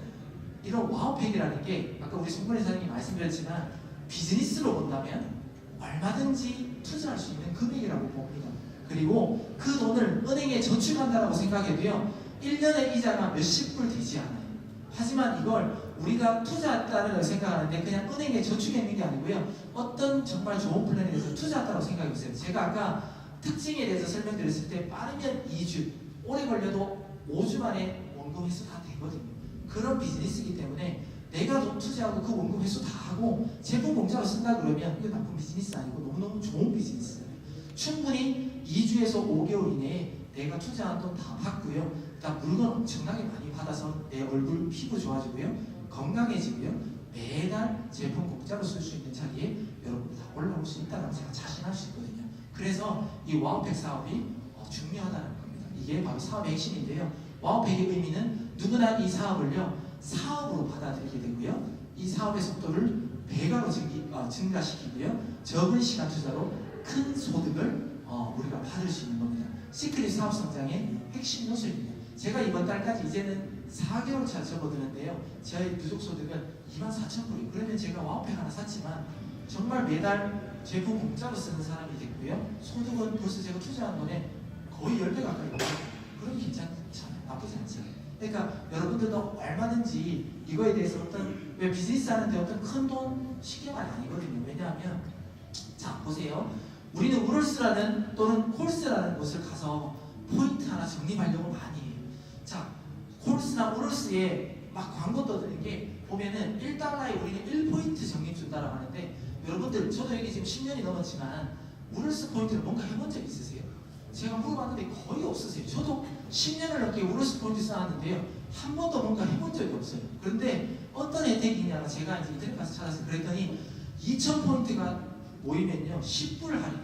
이런 와우팩이라는 게 아까 우리 송근혜 사장님이 말씀드렸지만 비즈니스로 본다면 얼마든지 투자할 수 있는 금액이라고 봅니다. 그리고 그 돈을 은행에 저축한다고 생각해도요, 1년의 이자가 몇십 불 되지 않아요. 하지만 이걸 우리가 투자했다는 걸 생각하는데 그냥 은행에 저축해 있는 게 아니고요, 어떤 정말 좋은 플랜에 대해서 투자했다고 생각해보세요. 제가 아까 특징에 대해서 설명드렸을 때 빠르면 2주, 오래 걸려도 5주 만에 원금 회수 다 되거든요. 그런 비즈니스이기 때문에 내가 돈 투자하고 그 원금 회수 다 하고 제품 공짜로 쓴다 그러면 이거 나쁜 비즈니스 아니고 너무너무 좋은 비즈니스예요. 충분히 2주에서 5개월 이내에 내가 투자한 돈 다 받고요, 그다음 물건 엄청나게 많이 받아서 내 얼굴 피부 좋아지고요, 건강해지고요, 매달 제품 공짜로 쓸 수 있는 자리에 여러분이 다 올라올 수 있다는 제가 자신할 수 있거든요. 그래서 이 와우팩 사업이 중요하다는 겁니다. 이게 바로 사업의 핵심인데요. 와우팩의 의미는 누구나 이 사업을요, 사업으로 받아들이게 되고요, 이 사업의 속도를 배가로 증가시키고요, 적은 시간 투자로 큰 소득을 우리가 받을 수 있는 겁니다. 시크릿 사업 성장의 핵심 요소입니다. 제가 이번 달까지 이제는 4개월 차 접어드는데요, 저의 누적 소득은 24,000불이에요. 그러면 제가 와우팩 하나 샀지만 정말 매달 제품 공짜로 쓰는 사람이 됐고요, 소득은 벌써 제가 투자한 돈에 거의 10배 가까이 올라요. 그럼 괜찮잖아요. 나쁘지 않잖아요. 그러니까 여러분들도 얼마든지 이거에 대해서 왜 비즈니스 하는데 어떤 큰 돈 쉽게 말이 아니거든요. 왜냐하면 자 보세요, 우리는 우럴스라는 또는 콜스라는 곳을 가서 포인트 하나 적립하려고 많이 해요. 자, 콜스나 우럴스에 막 광고 떠드는 게 보면은 1달러에 우리는 1포인트 적립 준다라고 하는데, 여러분들 저도 여기 지금 10년이 넘었지만 우럴스 포인트를 뭔가 해본 적 있으세요? 제가 물어봤는데 거의 없으세요. 저도 10년을 넘게 우럴스 포인트 쌓았는데요, 한 번도 뭔가 해본 적이 없어요. 그런데 어떤 혜택이 있냐고 제가 이제 인터넷 가서 찾아서 그랬더니 2000포인트가 모이면요 10불 할인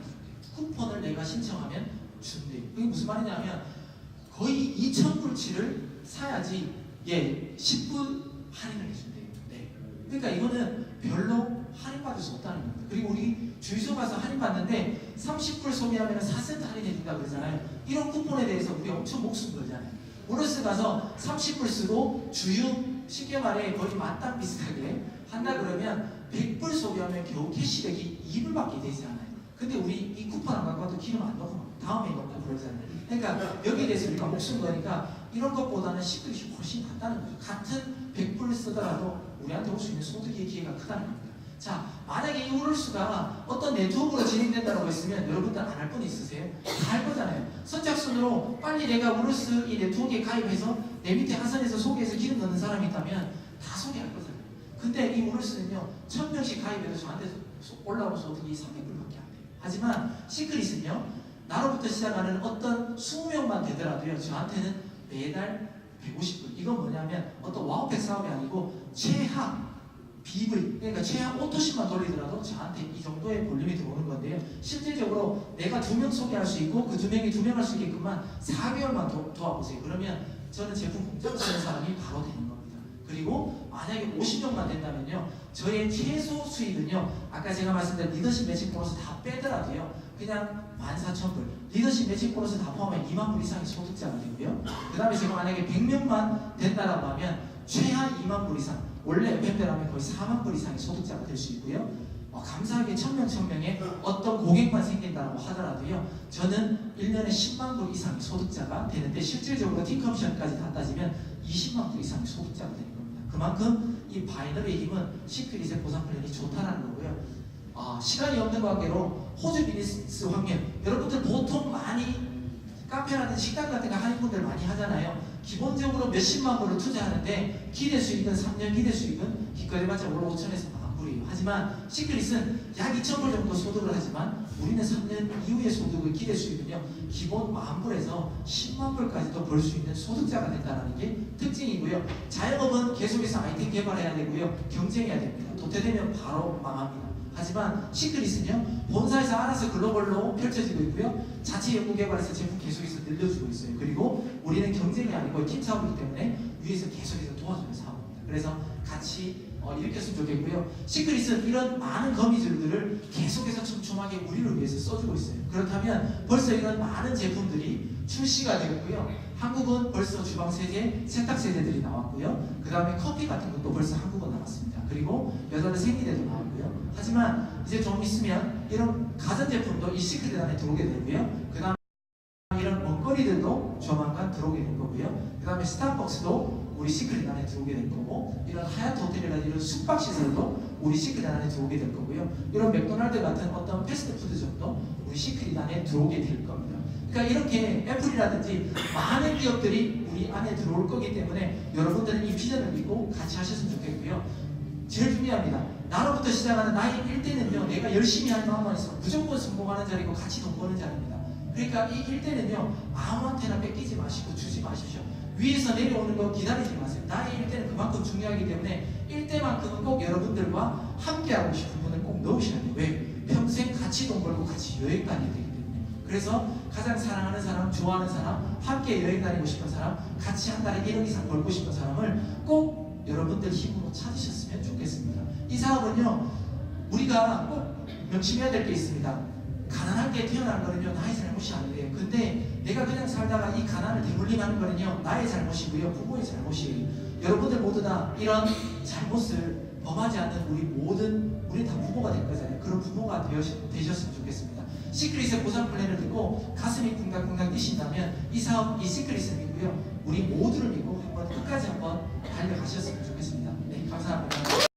쿠폰을 내가 신청하면 준대요. 그게 무슨 말이냐면 거의 2000불치를 사야지 10불 할인을 해준대요. 네. 그러니까 이거는 별로 할인받을 수 없다는 겁니다. 그리고 우리 주유소 가서 할인받는데 30불 소비하면 4센트 할인해준다고 그러잖아요. 이런 쿠폰에 대해서 우리 엄청 목숨 걸잖아요. 우럴스 가서 30불 쓰고 주유 쉽게 말해 거의 만땅 비슷하게 한다 그러면 100불 소비하면 겨우 캐시백이 2불밖에 되지 않아요. 근데 우리 이 쿠폰 안 갖고 와도 기름 안 넣고 다음에 넣고 그러잖아요. 그러니까 여기에 대해서 우리가 목숨 거니까 이런 것보다는 10불이 훨씬 낫다는 거죠. 같은 100불을 쓰더라도 우리한테 올 수 있는 소득의 기회가 크다는 겁니다. 자, 만약에 이 우럴스가 어떤 네트워크로 진행된다고 했으면 여러분들 안 할 분 있으세요? 다 할 거잖아요. 선착순으로 빨리 내가 우럴스 이 네트워크에 가입해서 내 밑에 하선에서 소개해서 기름 넣는 사람이 있다면 다 소개할 거잖아요. 근데 이 우럴스는요 1000명씩 가입해도 저한테 올라온 소득이 300불밖에 안 돼요. 하지만 시크릿은요 나로부터 시작하는 어떤 20명만 되더라도요 저한테는 매달 150불. 이건 뭐냐면 어떤 와우팩 사업이 아니고 최하 BV, 그러니까 최하 오토십만 돌리더라도 저한테 이 정도의 볼륨이 들어오는 건데요. 실질적으로 내가 2명 소개할 수 있고 그 2명이 2명 할 수 있게끔만 4개월만 도와보세요. 그러면 저는 제품 공짜로 쓰는 사람이 바로 되는 겁니다. 그리고 만약에 50명만 된다면요 저의 최소 수익은요 아까 제가 말씀드린 리더십 매칭 보너스 다 빼더라도요 그냥 14,000불, 리더십 매칭 보너스 다 포함하면 2만 불 이상의 소득자가 되고요. 그 다음에 제가 만약에 100명만 된다라고 하면 최하 2만 불 이상, 원래 FM대라면 거의 4만 불 이상의 소득자가 될 수 있고요. 감사하게 천명의 어떤 고객만 생긴다고 하더라도요, 저는 1년에 10만 불 이상의 소득자가 되는데, 실질적으로 뒷커미션까지 다 따지면 20만 불 이상의 소득자가 되는 겁니다. 그만큼 이 바이너리의 힘은 시크릿의 보상 플랜이 좋다는 거고요. 시간이 없는 관계로 호주 비즈니스 환경, 여러분들 보통 많이 카페라든지 식당 같은 거 하는 분들 많이 하잖아요. 기본적으로 몇십만 불을 투자하는데 기대 수익은 3년 기대 수익은 기껏해봤자 월 5천에서 1만 불이에요. 하지만 시크릿은 약 2,000불 정도 소득을 하지만 우리는 3년 이후의 소득의 기대 수익은요, 기본 10,000불에서 10만 불까지도 벌 수 있는 소득자가 된다는 게 특징이고요. 자영업은 계속해서 아이템 개발해야 되고요, 경쟁해야 됩니다. 도태되면 바로 망합니다. 하지만 시크릿은요, 본사에서 알아서 글로벌로 펼쳐지고 있고요, 자체 연구개발에서 제품 계속해서 늘려주고 있어요. 그리고 우리는 경쟁이 아니고 팀 사업이기 때문에 위에서 계속해서 도와주는 사업입니다. 그래서 같이 일으켰으면 좋겠고요. 시크릿은 이런 많은 거미줄들을 계속해서 촘촘하게 우리를 위해서 써주고 있어요. 그렇다면 벌써 이런 많은 제품들이 출시가 되었고요. 한국은 벌써 주방세제, 세탁세제들이 나왔고요. 그 다음에 커피 같은 것도 벌써 한국은 나왔습니다. 그리고 여자들 생리대도 나왔고요. 하지만 이제 좀 있으면 이런 가전제품도 이 시크릿 안에 들어오게 되고요. 그 다음에 이런 먹거리들도 조만간 들어오게 될 거고요. 그 다음에 스타벅스도 우리 시크릿 안에 들어오게 될 거고, 이런 하얏트 호텔이라든지 이런 숙박시설도 우리 시크릿 안에 들어오게 될 거고요. 이런 맥도날드 같은 어떤 패스트푸드점도 우리 시크릿 안에 들어오게 될 겁니다. 그러니까 이렇게 애플이라든지 많은 기업들이 우리 안에 들어올 거기 때문에 여러분들은 이 비전을 믿고 같이 하셨으면 좋겠고요. 제일 중요합니다. 나로부터 시작하는 나의 1대는요, 내가 열심히 하는 마음만 있으면 무조건 성공하는 자리고 같이 돈 버는 자리입니다. 그러니까 이 1대는요, 아무한테나 뺏기지 마시고 주지 마십시오. 위에서 내려오는 거 기다리지 마세요. 나의 1대는 그만큼 중요하기 때문에 1대만큼은 꼭 여러분들과 함께하고 싶은 분을 꼭 넣으셔야 돼요. 왜? 평생 같이 돈 벌고 같이 여행 다녀야 되기 때문에. 그래서 가장 사랑하는 사람, 좋아하는 사람, 함께 여행 다니고 싶은 사람, 같이 한 달에 1억 이상 벌고 싶은 사람을 꼭 여러분들 힘으로 찾으셨으면 좋겠습니다. 이 사업은요, 우리가 꼭 명심해야 될 게 있습니다. 가난하게 태어난 거는요, 나의 잘못이 아니에요. 근데 내가 그냥 살다가 이 가난을 대물림하는 거는요, 나의 잘못이고요, 부모의 잘못이에요. 여러분들 모두 다 이런 잘못을 범하지 않는 우리 다 부모가 될 거잖아요. 그런 부모가 되셨으면 좋겠습니다. 시크릿의 보상 플랜을 듣고 가슴이 쿵닥쿵닥 뛰신다면 이 사업, 이 시크릿을 믿고요, 우리 모두를 믿고 한번 끝까지 한번 달려가셨으면 좋겠습니다. 네, 감사합니다.